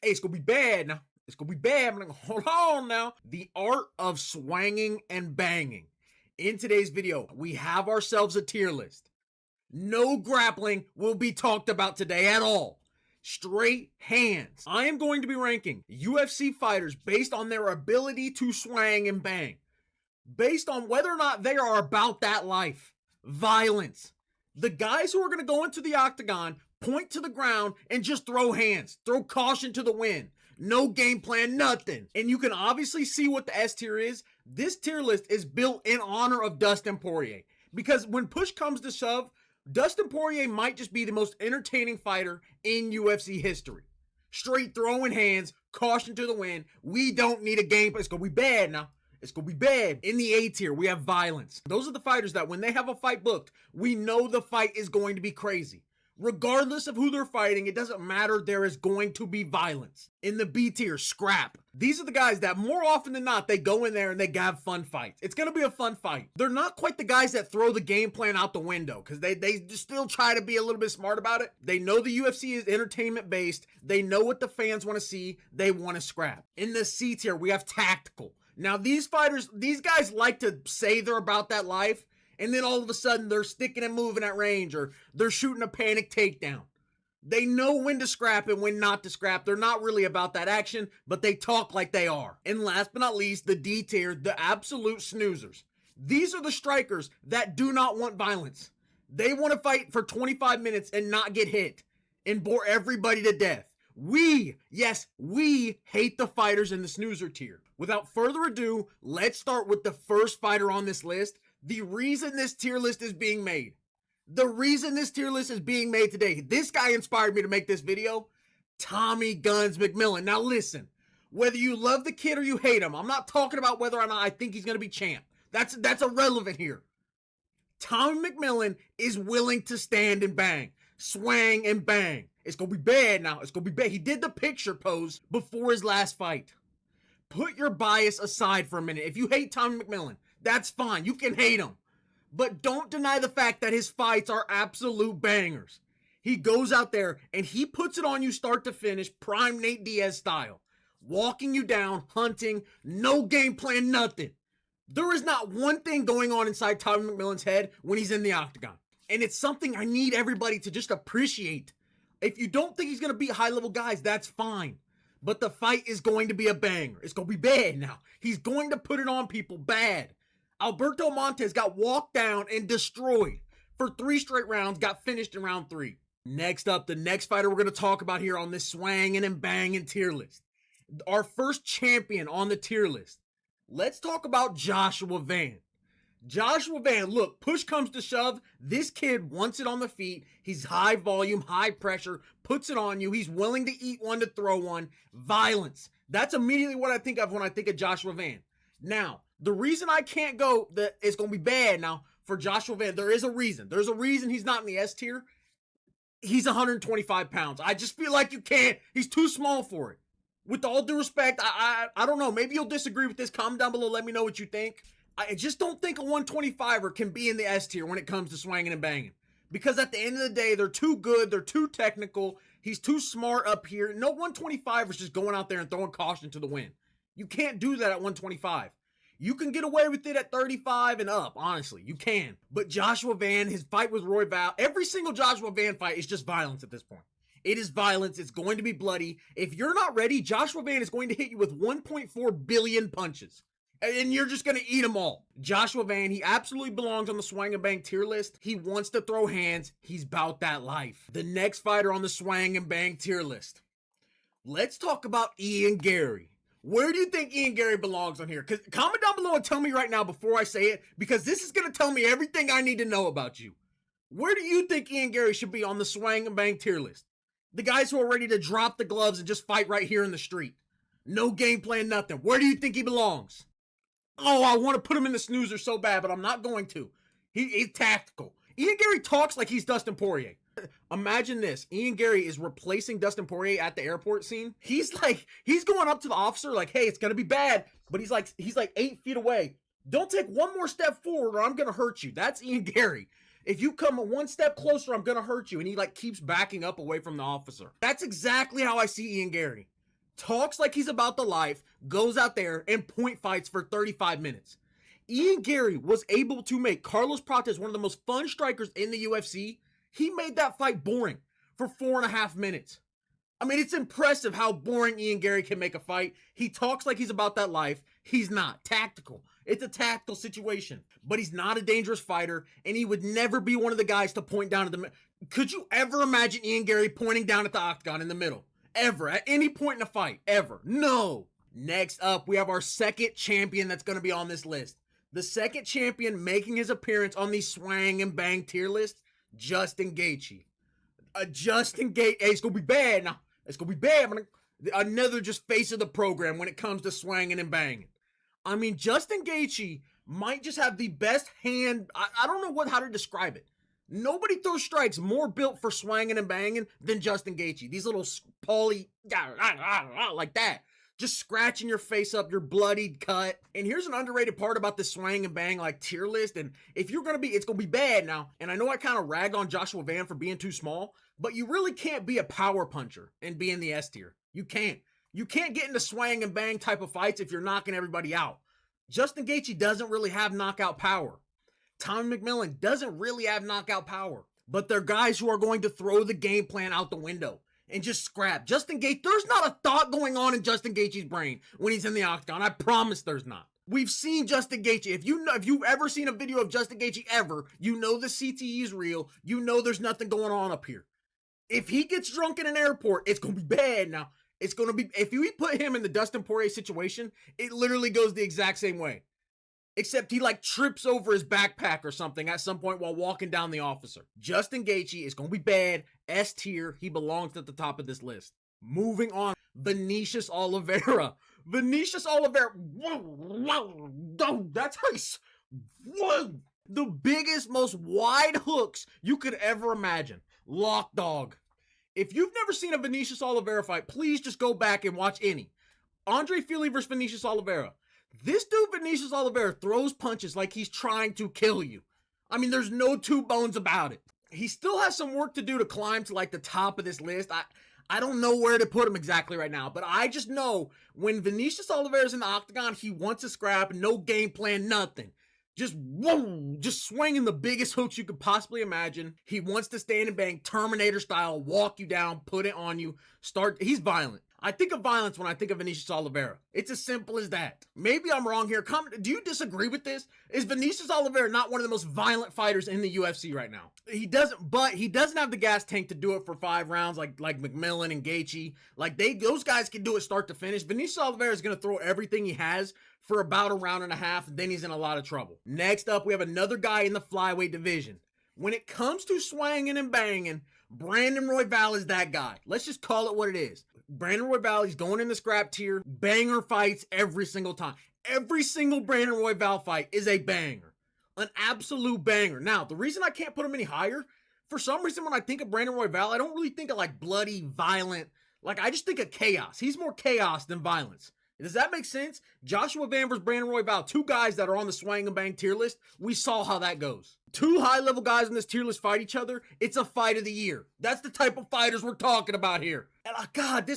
Hey, it's gonna be bad now. It's gonna be bad. I'm gonna hold on now. The art of swanging and banging. In today's video, we have ourselves a tier list. No grappling will be talked about today at all. Straight hands. I am going to be ranking UFC fighters based on their ability to swang and bang. Based on whether or not they are about that life. Violence. The guys who are going to go into the octagon, point to the ground, and just throw hands. Throw caution to the wind. No game plan, nothing. And you can obviously see what the S tier is. This tier list is built in honor of Dustin Poirier. Because when push comes to shove, Dustin Poirier might just be the most entertaining fighter in UFC history. Straight throwing hands, caution to the wind. We don't need a game plan. It's going to be bad now. It's going to be bad. In the A tier, we have violence. Those are the fighters that when they have a fight booked, we know the fight is going to be crazy. Regardless of who they're fighting, it doesn't matter. There is going to be violence. In the B tier, scrap. These are the guys that more often than not, they go in there and they have fun fights. It's going to be a fun fight. They're not quite the guys that throw the game plan out the window because they still try to be a little bit smart about it. They know the UFC is entertainment based. They know what the fans want to see. They want to scrap. In the C tier, we have tactical. Now, these guys like to say they're about that life, and then all of a sudden they're sticking and moving at range, or they're shooting a panic takedown. They know when to scrap and when not to scrap. They're not really about that action, but they talk like they are. And last but not least, the D tier, the absolute snoozers. These are the strikers that do not want violence. They want to fight for 25 minutes and not get hit and bore everybody to death. We hate the fighters in the snoozer tier. Without further ado, let's start with the first fighter on this list. The reason this tier list is being made. The reason this tier list is being made today. This guy inspired me to make this video. Tommy Guns McMillan. Now listen, whether you love the kid or you hate him, I'm not talking about whether or not I think he's going to be champ. That's irrelevant here. Tommy McMillan is willing to stand and bang. Swang and bang. It's going to be bad now. It's going to be bad. He did the picture pose before his last fight. Put your bias aside for a minute. If you hate Tommy McMillan, that's fine. You can hate him. But don't deny the fact that his fights are absolute bangers. He goes out there and he puts it on you start to finish, prime Nate Diaz style. Walking you down, hunting, no game plan, nothing. There is not one thing going on inside Tommy McMillan's head when he's in the octagon. And it's something I need everybody to just appreciate. If you don't think he's going to beat high-level guys, that's fine. But the fight is going to be a banger. It's going to be bad now. He's going to put it on people bad. Alberto Montes got walked down and destroyed for 3 straight rounds, got finished in round 3. Next up, the next fighter we're going to talk about here on this swanging and banging tier list. Our first champion on the tier list. Let's talk about Joshua Van. Joshua Van, look, push comes to shove. This kid wants it on the feet. He's high volume, high pressure, puts it on you. He's willing to eat one to throw one. Violence. That's immediately what I think of when I think of Joshua Van. Now, the reason I can't go that it's going to be bad now for Joshua Van, there is a reason. There's a reason he's not in the S tier. He's 125 pounds. I just feel like you can't. He's too small for it. With all due respect, I don't know. Maybe you'll disagree with this. Comment down below. Let me know what you think. I just don't think a 125er can be in the S tier when it comes to swanging and banging. Because at the end of the day, they're too good. They're too technical. He's too smart up here. No 125 is just going out there and throwing caution to the wind. You can't do that at 125. You can get away with it at 35 and up, honestly. You can. But Joshua Van, his fight with Royval, every single Joshua Van fight is just violence at this point. It is violence. It's going to be bloody. If you're not ready, Joshua Van is going to hit you with 1.4 billion punches. And you're just going to eat them all. Joshua Van, he absolutely belongs on the Swang and Bang tier list. He wants to throw hands. He's about that life. The next fighter on the Swang and Bang tier list. Let's talk about Ian Garry. Where do you think Ian Garry belongs on here? Comment down below and tell me right now before I say it, because this is going to tell me everything I need to know about you. Where do you think Ian Garry should be on the Swang and Bang tier list? The guys who are ready to drop the gloves and just fight right here in the street. No game plan, nothing. Where do you think he belongs? Oh, I want to put him in the snoozer so bad, but I'm not going to. He's tactical. Ian Garry talks like he's Dustin Poirier. Imagine this. Ian Garry is replacing Dustin Poirier at the airport scene. He's going up to the officer like, hey, it's going to be bad. But he's like 8 feet away. Don't take one more step forward or I'm going to hurt you. That's Ian Garry. If you come one step closer, I'm going to hurt you. And he keeps backing up away from the officer. That's exactly how I see Ian Garry. talks like he's about the life, goes out there and point fights for 35 minutes. Ian Garry was able to make Carlos Pratz one of the most fun strikers in the UFC. He made that fight boring for 4.5 minutes. I mean, it's impressive how boring Ian Garry can make a fight. He talks like he's about that life. He's not. Tactical. It's a tactical situation. But he's not a dangerous fighter, and he would never be one of the guys to point down at the middle. Could you ever imagine Ian Garry pointing down at the octagon in the middle? Ever. At any point in a fight. Ever. No. Next up, we have our second champion that's going to be on this list. The second champion making his appearance on the Swang and Bang tier list, Dustin Gaethje. Justin Gaethje. Hey, it's going to be bad now. It's going to be bad. Another just face of the program when it comes to swanging and banging. I mean, Dustin Gaethje might just have the best hand. I don't know how to describe it. Nobody throws strikes more built for swanging and banging than Dustin Gaethje. These little Paulie, like that. Just scratching your face up, your bloodied cut. And here's an underrated part about this swang and bang like tier list. And if you're going to be, it's going to be bad now. And I know I kind of ragged on Joshua Van for being too small, but you really can't be a power puncher and be in the S tier. You can't. You can't get into swang and bang type of fights if you're knocking everybody out. Dustin Gaethje doesn't really have knockout power. Tommy McMillan doesn't really have knockout power. But they're guys who are going to throw the game plan out the window and just scrap. Justin Gaethje, there's not a thought going on in Dustin Gaethje's brain when he's in the octagon. I promise there's not. We've seen Dustin Gaethje. If you've ever seen a video of Dustin Gaethje ever, you know the CTE is real. You know there's nothing going on up here. If he gets drunk in an airport, it's going to be bad now. It's going to be, if we put him in the Dustin Poirier situation, it literally goes the exact same way. Except he like trips over his backpack or something at some point while walking down the officer. Dustin Gaethje is going to be bad. S tier. He belongs at the top of this list. Moving on. Vinicius Oliveira. Vinicius Oliveira. Whoa, that's how he's... Whoa. The biggest, most wide hooks you could ever imagine. Lock dog. If you've never seen a Vinicius Oliveira fight, please just go back and watch any. Andre Fili versus Vinicius Oliveira. This dude, Vinicius Oliveira, throws punches like he's trying to kill you. I mean, there's no two bones about it. He still has some work to do to climb to like the top of this list. I don't know where to put him exactly right now, but I just know when Vinicius Oliveira's in the octagon, he wants to scrap, no game plan, nothing. Just whoa, just swinging the biggest hooks you could possibly imagine. He wants to stand and bang Terminator style, walk you down, put it on you, he's violent. I think of violence when I think of Vinicius Oliveira. It's as simple as that. Maybe I'm wrong here. Do you disagree with this? Is Vinicius Oliveira not one of the most violent fighters in the UFC right now? He doesn't have the gas tank to do it for 5 rounds like McMillan and Gaethje. Like those guys can do it start to finish. Vinicius Oliveira is going to throw everything he has for about a round and a half, and then he's in a lot of trouble. Next up, we have another guy in the flyweight division. When it comes to swanging and banging, Brandon Royval is that guy. Let's just call it what it is. Brandon Royval, he's going in the scrap tier. Banger fights every single time. Every single Brandon Royval fight is a banger. An absolute banger. Now, the reason I can't put him any higher, for some reason when I think of Brandon Royval, I don't really think of like bloody, violent. Like I just think of chaos. He's more chaos than violence. Does that make sense? Joshua Van versus Brandon Royval, 2 guys that are on the Swang and Bang tier list. We saw how that goes. 2 high-level guys in this tier list fight each other. It's a fight of the year. That's the type of fighters we're talking about here. And God,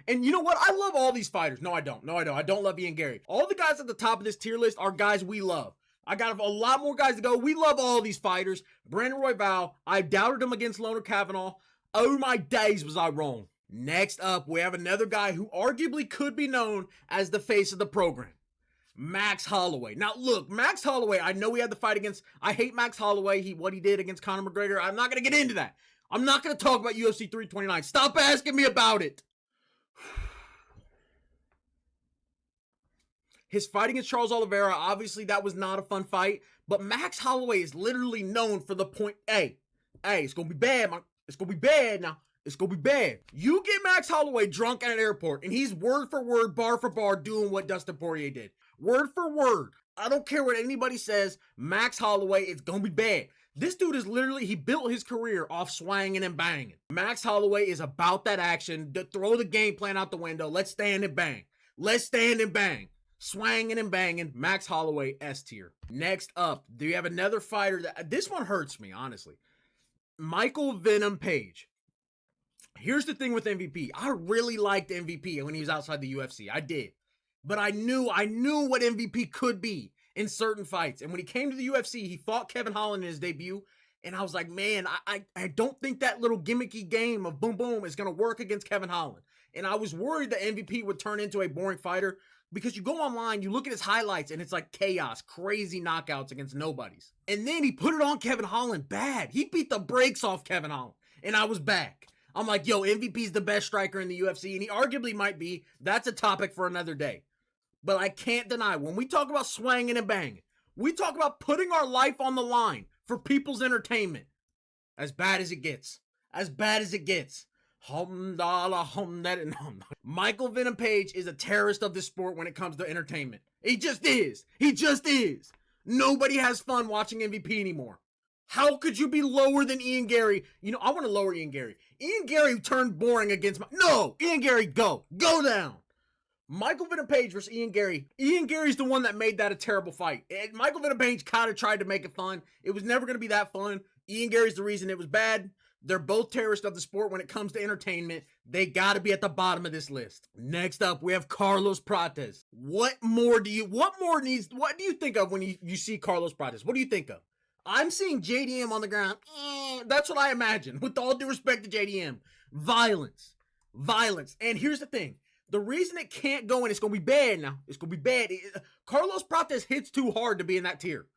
and you know what? I love all these fighters. No, I don't. I don't love Ian Garry. All the guys at the top of this tier list are guys we love. I got a lot more guys to go. We love all these fighters. Brandon Royval, I doubted him against Loner Kavanaugh. Oh my days, was I wrong. Next up, we have another guy who arguably could be known as the face of the program. Max Holloway. Now, look, Max Holloway, I know he had the fight against... I hate Max Holloway, what he did against Conor McGregor. I'm not going to get into that. I'm not going to talk about UFC 329. Stop asking me about it. His fight against Charles Oliveira, obviously that was not a fun fight. But Max Holloway is literally known for the point... Hey, it's going to be bad, man. It's going to be bad now. It's going to be bad. You get Max Holloway drunk at an airport, and he's word for word, bar for bar, doing what Dustin Poirier did. Word for word. I don't care what anybody says. Max Holloway, it's going to be bad. This dude is literally, he built his career off swanging and banging. Max Holloway is about that action. Throw the game plan out the window. Let's stand and bang. Let's stand and bang. Swanging and banging. Max Holloway, S tier. Next up, do you have another fighter? This one hurts me, honestly. Michael Venom Page. Here's the thing with MVP. I really liked MVP when he was outside the UFC. I did. But I knew what MVP could be in certain fights. And when he came to the UFC, he fought Kevin Holland in his debut. And I was like, man, I don't think that little gimmicky game of boom boom is going to work against Kevin Holland. And I was worried that MVP would turn into a boring fighter because you go online, you look at his highlights, and it's like chaos, crazy knockouts against nobodies. And then he put it on Kevin Holland bad. He beat the brakes off Kevin Holland. And I was back. I'm like, yo, MVP's the best striker in the UFC, and he arguably might be. That's a topic for another day. But I can't deny, when we talk about swanging and banging, we talk about putting our life on the line for people's entertainment. As bad as it gets. As bad as it gets. Michael Venom Page is a terrorist of this sport when it comes to entertainment. He just is. He just is. Nobody has fun watching MVP anymore. How could you be lower than Ian Garry? You know, I want to lower Ian Garry. Ian Garry turned boring against No! Ian Garry, go. Go down. Michael Venom Page versus Ian Garry. Ian Garry's the one that made that a terrible fight. And Michael Venom Page kind of tried to make it fun. It was never going to be that fun. Ian Garry's the reason it was bad. They're both terrorists of the sport when it comes to entertainment. They got to be at the bottom of this list. Next up, we have Carlos Pratz. What do you think of when you see Carlos Pratz? What do you think of? I'm seeing JDM on the ground. That's what I imagine. With all due respect to JDM. Violence. Violence. And here's the thing. The reason it can't go and it's going to be bad now. It's going to be bad. Carlos Pratz hits too hard to be in that tier.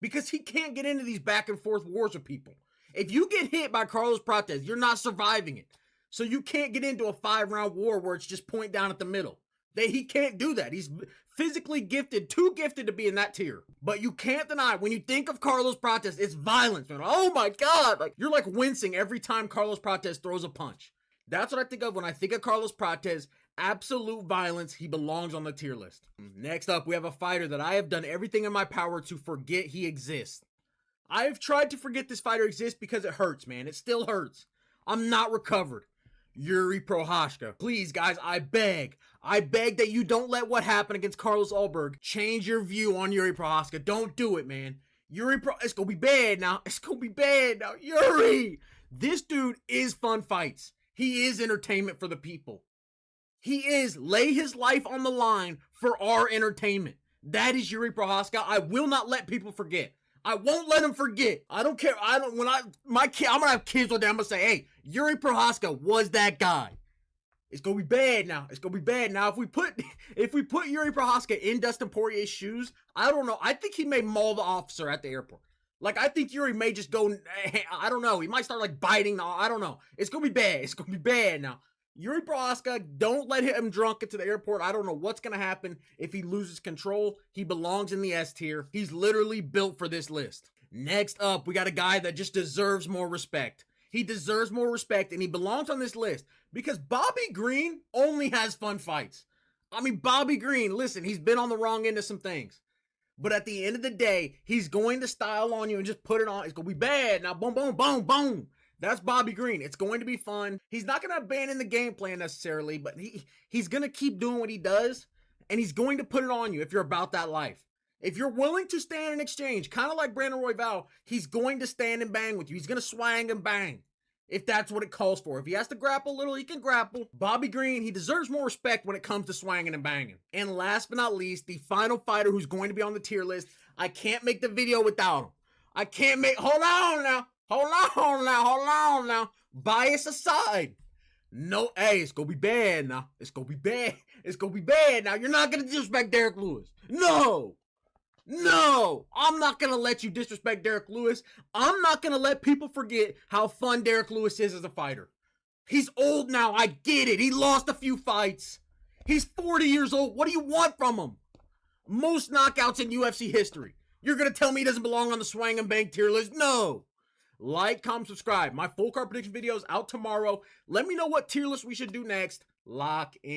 Because he can't get into these back and forth wars with people. If you get hit by Carlos Pratz, you're not surviving it. So you can't get into a 5-round war where it's just point down at the middle. He can't do that. He's physically gifted, too gifted to be in that tier. But you can't deny, when you think of Carlos Pratz, it's violence, man. Oh my God. You're like wincing every time Carlos Pratz throws a punch. That's what I think of when I think of Carlos Pratz. Absolute violence. He belongs on the tier list. Next up, we have a fighter that I have done everything in my power to forget he exists. I have tried to forget this fighter exists because it hurts, man. It still hurts. I'm not recovered. Jiri Prochazka. Please, guys, I beg that you don't let what happened against Carlos Ulberg change your view on Jiri Prochazka. Don't do it, man. It's gonna be bad now. It's gonna be bad now. Jiri! This dude is fun fights. He is entertainment for the people. He is lay his life on the line for our entertainment. That is Jiri Prochazka. I will not let people forget. I won't let them forget. I don't care. I'm gonna have kids one day. I'm gonna say, hey, Jiri Prochazka was that guy. It's gonna be bad now. It's gonna be bad now. If we put Jiri Prochazka in Dustin Poirier's shoes, I don't know. I think he may maul the officer at the airport. Like, I think Jiri may just go, I don't know. He might start like biting. I don't know. It's gonna be bad. It's gonna be bad now. Jiri Prochazka, don't let him drunk into the airport. I don't know what's going to happen if he loses control. He belongs in the S tier. He's literally built for this list. Next up, we got a guy that just deserves more respect. He deserves more respect, and he belongs on this list because Bobby Green only has fun fights. I mean, Bobby Green, listen, he's been on the wrong end of some things. But at the end of the day, he's going to style on you and just put it on. It's going to be bad. Now, boom, boom, boom, boom. That's Bobby Green. It's going to be fun. He's not going to abandon the game plan necessarily, but he's going to keep doing what he does, and he's going to put it on you if you're about that life. If you're willing to stand and exchange, kind of like Brandon Royval, he's going to stand and bang with you. He's going to swang and bang if that's what it calls for. If he has to grapple a little, he can grapple. Bobby Green, he deserves more respect when it comes to swanging and banging. And last but not least, the final fighter who's going to be on the tier list. I can't make the video without him. Hold on now. Bias aside. No, hey, it's gonna be bad now. It's gonna be bad now. You're not gonna disrespect Derrick Lewis. No, I'm not gonna let you disrespect Derrick Lewis. I'm not gonna let people forget how fun Derrick Lewis is as a fighter. He's old now, I get it. He lost a few fights. He's 40 years old. What do you want from him? Most knockouts in UFC history. You're gonna tell me he doesn't belong on the Swang N Bang tier list? No. Like, comment, subscribe. My full card prediction video is out tomorrow. Let me know what tier list we should do next. Lock in.